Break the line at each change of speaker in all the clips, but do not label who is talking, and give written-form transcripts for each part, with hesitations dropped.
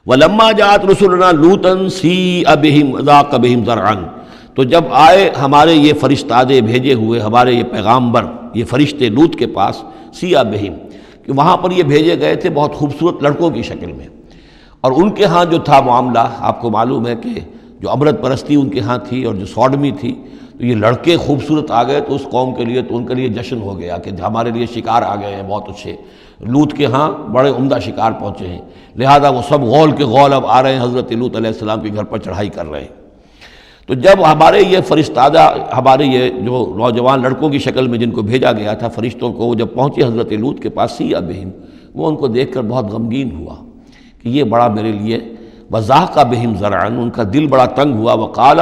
وَلَمَّا جَاءَتْ رُسُلُنَا لُوطًا سِیءَ بِهِمْ وَضَاقَ بِهِمْ ذَرْعًا، تو جب آئے ہمارے یہ فرشتادے بھیجے ہوئے، ہمارے یہ پیغامبر، یہ فرشتے لوط کے پاس، سِیءَ بِهِمْ، کہ وہاں پر یہ بھیجے گئے تھے بہت خوبصورت لڑکوں کی شکل میں، اور ان کے ہاں جو تھا معاملہ، آپ کو معلوم ہے کہ جو امرت پرستی ان کے ہاں تھی اور جو سوڈمی تھی، تو یہ لڑکے خوبصورت آ گئے تو اس قوم کے لیے، تو ان کے لیے جشن ہو گیا کہ ہمارے لیے شکار آ گئے ہیں بہت اچھے، لوط کے ہاں بڑے عمدہ شکار پہنچے ہیں، لہذا وہ سب غول کے غول اب آ رہے ہیں حضرت لوط علیہ السلام کے گھر پر چڑھائی کر رہے ہیں۔ تو جب ہمارے یہ فرشتادہ، ہمارے یہ جو نوجوان لڑکوں کی شکل میں جن کو بھیجا گیا تھا فرشتوں کو، وہ جب پہنچے حضرت لوط کے پاس، سِیءَ بِهِمْ، وہ ان کو دیکھ کر بہت غمگین ہوا کہ یہ بڑا میرے لیے، وَضَاقَ بِهِمْ ذَرْعًا، ان کا دل بڑا تنگ ہوا، وَقَالَ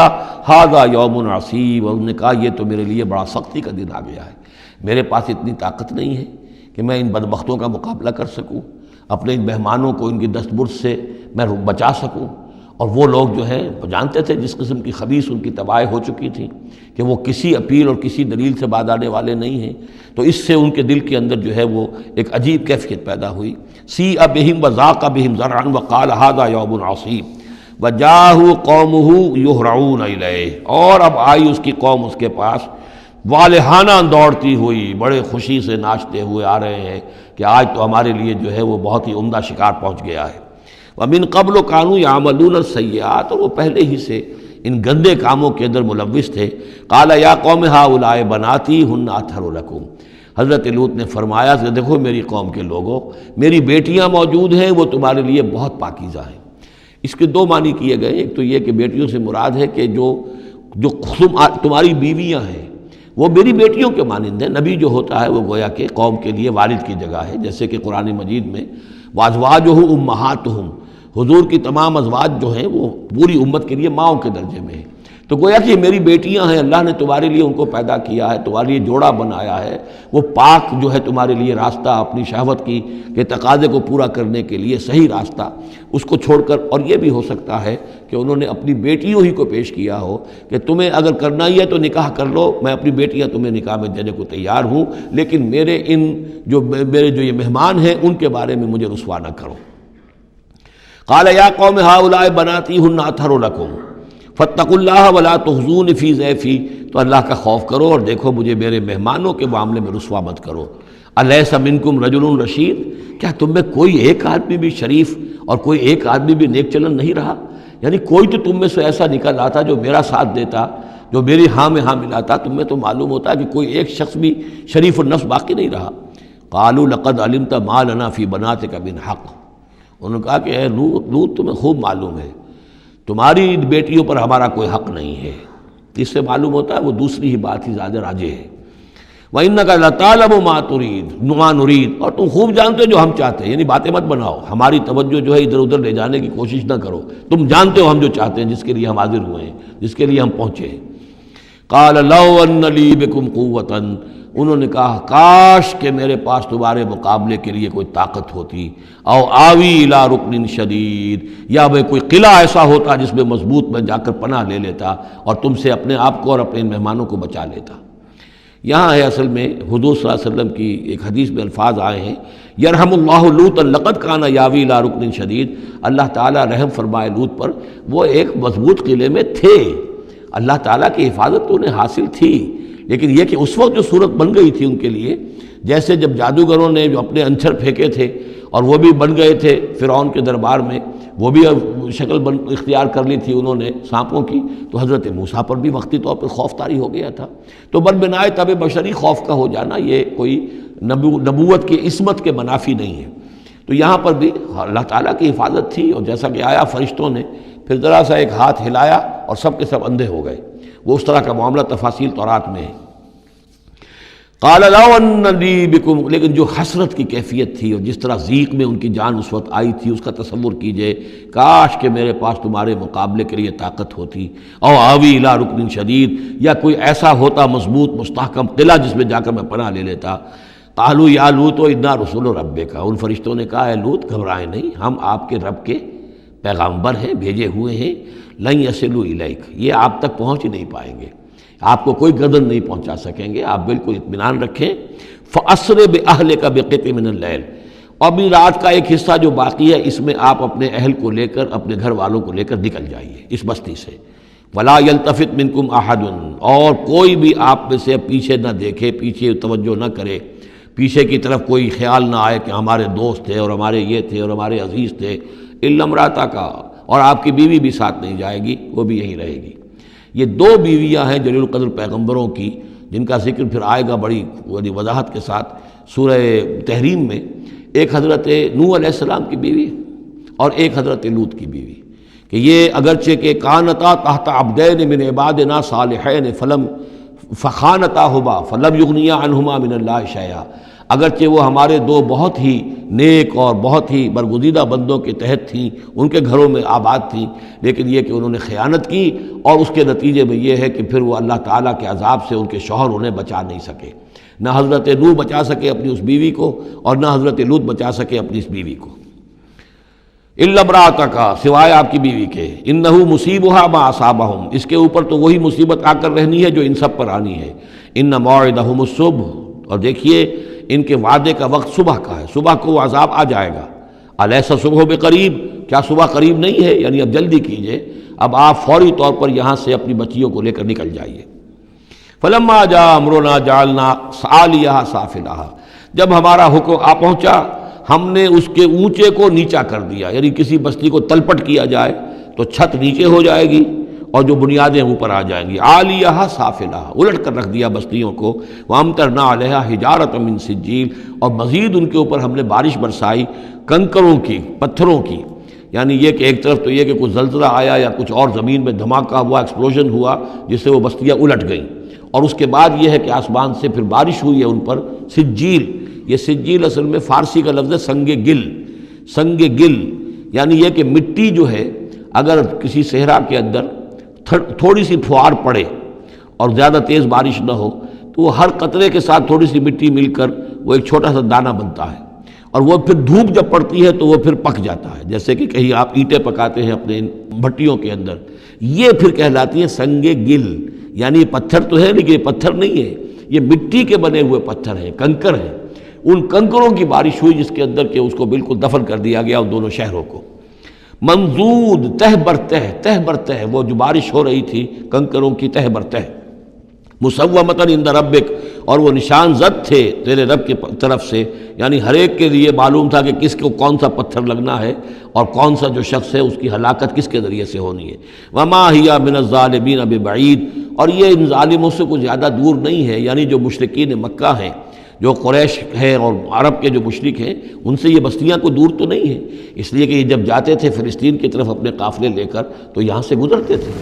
هَذَا يَوْمٌ عَصِیبٌ، اور انہوں نے کہا یہ تو میرے لیے بڑا سختی کا دن آ گیا ہے، میرے پاس اتنی طاقت نہیں ہے کہ میں ان بدبختوں کا مقابلہ کر سکوں، اپنے ان مہمانوں کو ان کی دست برد سے میں بچا سکوں، اور وہ لوگ جو ہیں جانتے تھے جس قسم کی خبیث ان کی تباہی ہو چکی تھی کہ وہ کسی اپیل اور کسی دلیل سے بعد آنے والے نہیں ہیں، تو اس سے ان کے دل کے اندر جو ہے وہ ایک عجیب کیفیت پیدا ہوئی۔ سِیءَ بِهِمْ وَضَاقَ بِهِمْ ذَرْعًا وَقَالَ هَذَا يَوْمٌ عَصِیبٌ وَجَاءَهُ قَوْمُهُ يُهْرَعُونَ إِلَیْهِ، اور اب آئی اس کی قوم اس کے پاس والہانہ دوڑتی ہوئی، بڑے خوشی سے ناچتے ہوئے آ رہے ہیں کہ آج تو ہمارے لیے جو ہے وہ بہت ہی عمدہ شکار پہنچ گیا ہے۔ وَمِن قَبْلُ كَانُوا يَعْمَلُونَ السَّیِّئَاتِ، اور وہ پہلے ہی سے ان گندے کاموں کے اندر ملوث تھے۔ قَالَ يَا قَوْمِ هَؤُلَاءِ بَنَاتِي هُنَّ أَطْهَرُ لَكُمْ، حضرت لوط نے فرمایا کہ دیکھو میری قوم کے لوگوں، میری بیٹیاں موجود ہیں، وہ تمہارے لیے بہت پاکیزہ ہیں۔ اس کے دو معنی کیے گئے، ایک تو یہ کہ بیٹیوں سے مراد ہے کہ جو تمہاری بیویاں ہیں وہ میری بیٹیوں کے مانند ہیں۔ نبی جو ہوتا ہے وہ گویا کہ قوم کے لیے والد کی جگہ ہے، جیسے کہ قرآن مجید میں وَأَزْوَاجُهُ أُمَّهَاتُهُمْ، حضور کی تمام ازواج جو ہیں وہ پوری امت کے لیے ماؤں کے درجے میں ہیں، تو گویا کہ یہ میری بیٹیاں ہیں، اللہ نے تمہارے لیے ان کو پیدا کیا ہے، تمہارے لیے جوڑا بنایا ہے، وہ پاک جو ہے تمہارے لیے راستہ، اپنی شہوت کی کے تقاضے کو پورا کرنے کے لیے صحیح راستہ اس کو چھوڑ کر، اور یہ بھی ہو سکتا ہے کہ انہوں نے اپنی بیٹیوں ہی کو پیش کیا ہو کہ تمہیں اگر کرنا ہی ہے تو نکاح کر لو، میں اپنی بیٹیاں تمہیں نکاح میں دینے کو تیار ہوں، لیکن میرے جو یہ مہمان ہیں ان کے بارے میں مجھے رسوا نہ کرو۔ قال یا قوم هؤلاء بناتی ہن اطہر لکم فاتقوا اللہ ولا تخزون فی ضیفی، تو اللہ کا خوف کرو اور دیکھو مجھے میرے مہمانوں کے معاملے میں رسوا مت کرو۔ الیس منکم رجل رشید، کیا تم میں کوئی ایک آدمی بھی شریف اور کوئی ایک آدمی بھی نیک چلن نہیں رہا؟ یعنی کوئی تو تم میں سے ایسا نکل آتا جو میرا ساتھ دیتا، جو میری ہاں میں ہاں ملاتا، تم میں تو معلوم ہوتا ہے کہ کوئی ایک شخص بھی شریف النفس باقی نہیں رہا۔ قالوا لقد علمت ما لنا فی بناتک من حق، انہوں نے کہا کہ اے لوط تمہیں خوب معلوم ہے تمہاری بیٹیوں پر ہمارا کوئی حق نہیں ہے۔ اس سے معلوم ہوتا ہے وہ دوسری ہی بات ہی زیادہ راجح ہے۔ وَإِنَّكَ لَتَعْلَمُ مَا نُرِيدُ، اور تم خوب جانتے ہو جو ہم چاہتے ہیں، یعنی باتیں مت بناؤ، ہماری توجہ جو ہے ادھر ادھر لے جانے کی کوشش نہ کرو، تم جانتے ہو ہم جو چاہتے ہیں، جس کے لیے ہم حاضر ہوئے ہیں، جس کے لیے ہم پہنچے ہیں۔ قَالَ لَوْ أَنَّ لِي بِكُمْ قُوَّةً، انہوں نے کہا کاش کہ میرے پاس تمہارے مقابلے کے لیے کوئی طاقت ہوتی، او آوی الی رکن شدید، یا میں کوئی قلعہ ایسا ہوتا جس میں مضبوط میں جا کر پناہ لے لیتا اور تم سے اپنے آپ کو اور اپنے مہمانوں کو بچا لیتا۔ یہاں ہے اصل میں حضور صلی اللہ علیہ وسلم کی ایک حدیث میں الفاظ آئے ہیں، یرحم اللہ لوطا لقد کان یاوی الی رکن شدید، اللہ تعالیٰ رحم فرمائے لوط پر، وہ ایک مضبوط قلعے میں تھے، اللہ تعالیٰ کی حفاظت تو انہیں حاصل تھی، لیکن یہ کہ اس وقت جو صورت بن گئی تھی ان کے لیے، جیسے جب جادوگروں نے جو اپنے انچر پھینکے تھے اور وہ بھی بن گئے تھے فرعون کے دربار میں، وہ بھی شکل اختیار کر لی تھی انہوں نے سانپوں کی، تو حضرت موسیٰ پر بھی وقتی طور پر خوف طاری ہو گیا تھا۔ تو بنائے طب بشری خوف کا ہو جانا یہ کوئی نبوت کی عصمت کے منافی نہیں ہے۔ تو یہاں پر بھی اللہ تعالیٰ کی حفاظت تھی، اور جیسا کہ آیا فرشتوں نے پھر ذرا سا ایک ہاتھ ہلایا اور سب کے سب اندھے ہو گئے، وہ اس طرح کا معاملہ تفاصیل تورات میں ہے۔ قال لو ان لی بکم، لیکن جو حسرت کی کیفیت تھی اور جس طرح ضیق میں ان کی جان اس وقت آئی تھی، اس کا تصور کیجئے، کاش کہ میرے پاس تمہارے مقابلے کے لیے طاقت ہوتی، او آوی الی رکن شدید، یا کوئی ایسا ہوتا مضبوط مستحکم قلعہ جس میں جا کر میں پناہ لے لیتا۔ قالوا یا لوط انا رسول ربک، ان فرشتوں نے کہا اے لوط گھبرائیں نہیں، ہم آپ کے رب کے پیغامبر ہیں، بھیجے ہوئے ہیں، لن یصلوا الیک، یہ آپ تک پہنچ ہی نہیں پائیں گے، آپ کو کوئی گردن نہیں پہنچا سکیں گے، آپ بالکل اطمینان رکھیں۔ فَأَسْرِ بِأَهْلِكَ بِقِطْعٍ مِّنَ اللَّيْلِ، اور بھی رات کا ایک حصہ جو باقی ہے اس میں آپ اپنے اہل کو لے کر اپنے گھر والوں کو لے کر نکل جائیے اس بستی سے۔ ولا یلتفت منکم احد، اور کوئی بھی آپ میں سے پیچھے نہ دیکھے، پیچھے توجہ نہ کرے، پیچھے کی طرف کوئی خیال نہ آئے کہ ہمارے دوست تھے اور ہمارے یہ تھے اور ہمارے عزیز تھے، الا امرأتک، اور آپ کی بیوی بھی ساتھ نہیں جائے گی، وہ بھی یہیں رہے گی۔ یہ دو بیویاں ہیں جلیل القدر پیغمبروں کی، جن کا ذکر پھر آئے گا بڑی وضاحت کے ساتھ سورہ تحریم میں۔ ایک حضرت نوح علیہ السلام کی بیوی اور ایک حضرت لوط کی بیوی، کہ یہ اگرچہ کہ کانتا تحت عبدین من عبادنا صالحین فخانتاہما فلم یغنیا عنہما من اللہ شیئا، اگرچہ وہ ہمارے دو بہت ہی نیک اور بہت ہی برگزیدہ بندوں کے تحت تھیں، ان کے گھروں میں آباد تھیں، لیکن یہ کہ انہوں نے خیانت کی، اور اس کے نتیجے میں یہ ہے کہ پھر وہ اللہ تعالیٰ کے عذاب سے ان کے شوہر انہیں بچا نہیں سکے۔ نہ حضرت نوح بچا سکے اپنی اس بیوی کو، اور نہ حضرت لوط بچا سکے اپنی اس بیوی کو۔ الا امرأتک، سوائے آپ کی بیوی کے، انہ مصیبھا ما اصابہم، اس کے اوپر تو وہی مصیبت آ کر رہنی ہے جو ان سب پر آنی ہے۔ ان موعدہم الصبح، اور دیکھیے ان کے وعدے کا وقت صبح کا ہے، صبح کو وہ عذاب آ جائے گا۔ الیس الصبح بقریب، کیا صبح قریب نہیں ہے؟ یعنی اب جلدی کیجئے، اب آپ فوری طور پر یہاں سے اپنی بچیوں کو لے کر نکل جائیے۔ فلما جاء امرنا جعلنا عالیہا سافلہا، جب ہمارا حکم آ پہنچا ہم نے اس کے اونچے کو نیچا کر دیا، یعنی کسی بستی کو تلپٹ کیا جائے تو چھت نیچے ہو جائے گی اور جو بنیادیں اوپر آ جائیں گی۔ عالیہا سافلہا، الٹ کر رکھ دیا بستیوں کو۔ وامطرنا علیہا حجارۃ من سجیل، اور مزید ان کے اوپر ہم نے بارش برسائی کنکروں کی، پتھروں کی، یعنی یہ کہ ایک طرف تو یہ کہ کچھ زلزلہ آیا یا کچھ اور زمین میں دھماکہ ہوا، ایکسپلوژن ہوا جس سے وہ بستیاں الٹ گئیں، اور اس کے بعد یہ ہے کہ آسمان سے پھر بارش ہوئی ہے ان پر سجیل۔ یہ سجیل اصل میں فارسی کا لفظ ہے سنگ گل، سنگ گل یعنی یہ کہ مٹی جو ہے اگر کسی صحرا کے اندر تھوڑی سی پھوار پڑے اور زیادہ تیز بارش نہ ہو تو وہ ہر قطرے کے ساتھ تھوڑی سی مٹی مل کر وہ ایک چھوٹا سا دانہ بنتا ہے، اور وہ پھر دھوپ جب پڑتی ہے تو وہ پھر پک جاتا ہے، جیسے کہ کہیں آپ اینٹیں پکاتے ہیں اپنے بھٹیوں کے اندر، یہ پھر کہلاتی ہے سنگ گل، یعنی یہ پتھر تو ہے لیکن یہ پتھر نہیں ہے، یہ مٹی کے بنے ہوئے پتھر ہیں، کنکر ہیں۔ ان کنکروں کی بارش ہوئی جس کے اندر کہ اس کو بالکل دفن کر دیا گیا ان دونوں شہروں کو۔ منضود، تہ بر تہ، تہ بر تہ، وہ جو بارش ہو رہی تھی کنکروں کی تہ بر تہ۔ مسومۃ عند ربک، اور وہ نشان زد تھے تیرے رب کی طرف سے، یعنی ہر ایک کے لیے معلوم تھا کہ کس کو کون سا پتھر لگنا ہے اور کون سا جو شخص ہے اس کی ہلاکت کس کے ذریعے سے ہونی ہے۔ وما ہی من الظالمین ببعید، اور یہ ان ظالموں سے کچھ زیادہ دور نہیں ہے، یعنی جو مشرکین مکہ ہیں، جو قریش ہیں اور عرب کے جو مشرک ہیں، ان سے یہ بستیاں کوئی دور تو نہیں ہیں، اس لیے کہ یہ جب جاتے تھے فلسطین کی طرف اپنے قافلے لے کر تو یہاں سے گزرتے تھے۔